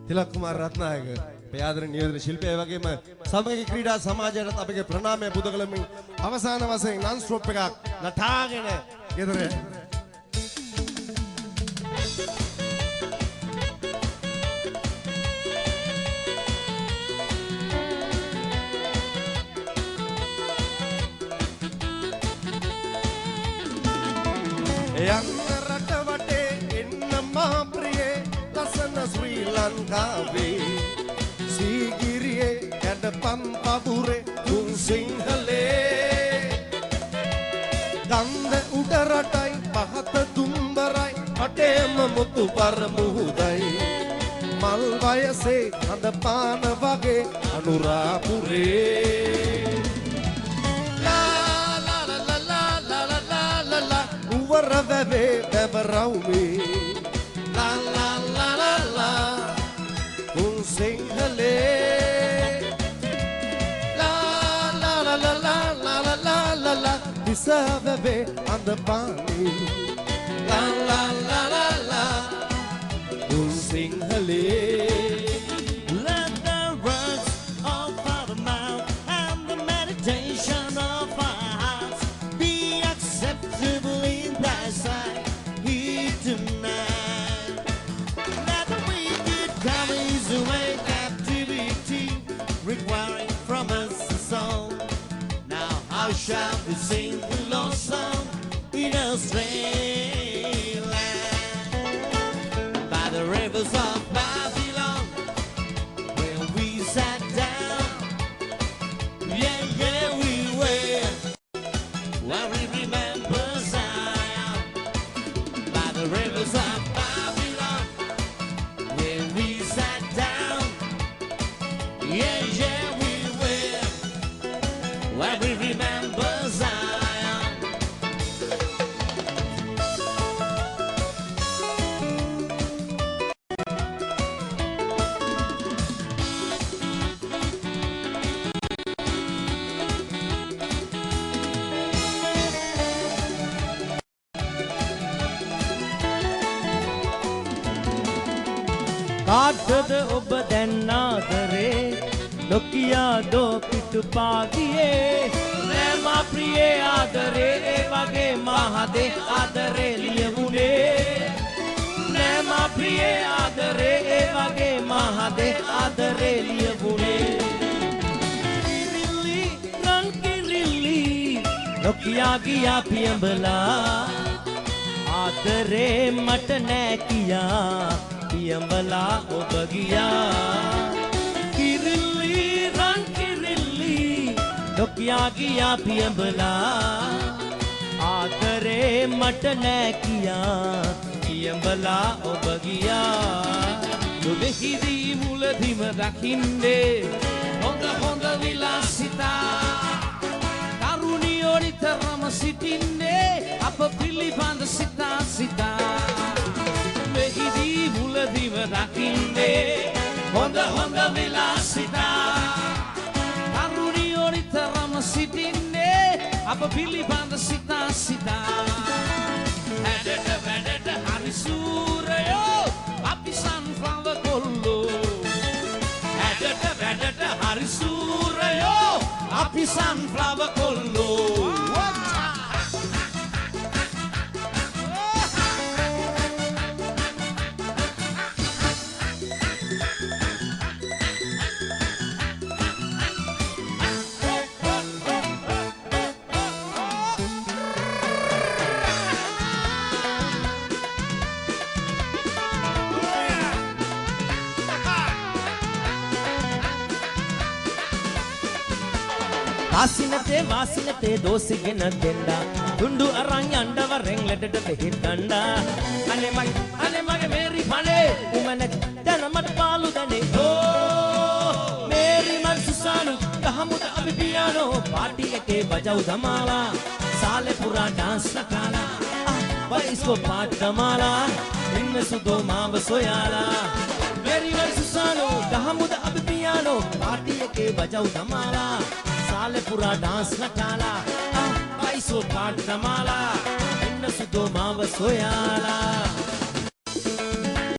තිලක් කුමාර රත්නායක ප්‍රයාදන නියෝජන ශිල්පියා වගේම සමගි ක්‍රීඩා සමාජයට අපගේ ප්‍රණාමය පුද කරමින් අවසාන වශයෙන් නන් ස්ටොප් එකක් නටාගෙන ගෙදර යන්න රට වටේ එන්න මා ප්‍රියේ ලසන ශ්‍රී ලංකාවේ සීගිරියේ කැඩපම් පබුරේ තුන් සිංහලේ ගන්ධ උඩ රටයි පහත දුම්බරයි අටේම මුතු පර මුහුදයි මල් වයසේ හඳ පාන වගේ අනුරාපුරේ Uvarave bevaraume la la la la la un singhale la la la la la la la la la la disavave andapani la la la la la un singhale let the words of our mouth and the meditation of our hearts be acceptable in thy sight here tonight. Let the wicked come his way, captivity requiring from us a song. Now how shall we sing the lost song in a strange land? By the rivers of Babylon, where we sat down, yeah, yeah, we were. Where we remember Zion, by the rivers of Babylon, where we sat down, yeah, yeah, we were. Where we remember Zion. කාටද ඔබ දැන් ආදරේ නොකියා දෝ පිටුපාගියේ නෑ මා ප්‍රියේ ආදරේ ඒ වගේ මහදේ ආදරේ ලියවුනේ නෑ මා ප්‍රියේ ආදරේ ඒ වගේ මහදේ ආදරේ ලියවුනේ කිරිලි රන් කිරිලි නොකියා ගියා පියඹලා ආදරේ මට නෑ කියා පියඹලා ඔබ ගියා කිරිල්ලි රන් කිරිල්ලි නොකියා ගියා පියඹලා ආදරේ මට නෑ කියා පියඹලා ඔබ ගියා නොබෙහිදී මුලදිම දකින්නේ හොඳ හොඳ විලාසිතා තරුණියෝ නිතරම සිටින්නේ අප පිළිබඳ සිතා සිතා මෙහිදී මුලදිම දකින්නේ හොඳ හොඳ විලාසිතා තරුණියෝ නිතරම සිටින්නේ අප පිළිබඳ සිතා සිතා හැඩට වැඩට හරි සූරයෝ අපි sunflower කොල්ලෝ හැඩට වැඩට හරි සූරයෝ අපි sunflower කොල්ලෝ ආසිනතේ වාසිනතේ දෝසිගෙන දෙන්නා දුණ්ඩු අරන් යන්නවරෙන් ලෙඩට බෙහෙත්ගන්නා අනේ මගේ මේරි පනේ උමන දැන මට පාලු දනේ ඕ මේරි මන් සුසානු ගහමුද අපි පියානෝ පාටි එකේ බජව් දමාලා සාලේ පුරා ඩාන්ස් නටාලා බයිස්කෝ පාට දමාලා ඉන්න සුදෝ මාව සොයාලා මේරි මන් සුසානු ගහමුද අපි පියානෝ පාටි එකේ බජව් දමාලා साले पूरा डांस नटाला बाईसो पाट नमाला इन सुदो माव सोयाला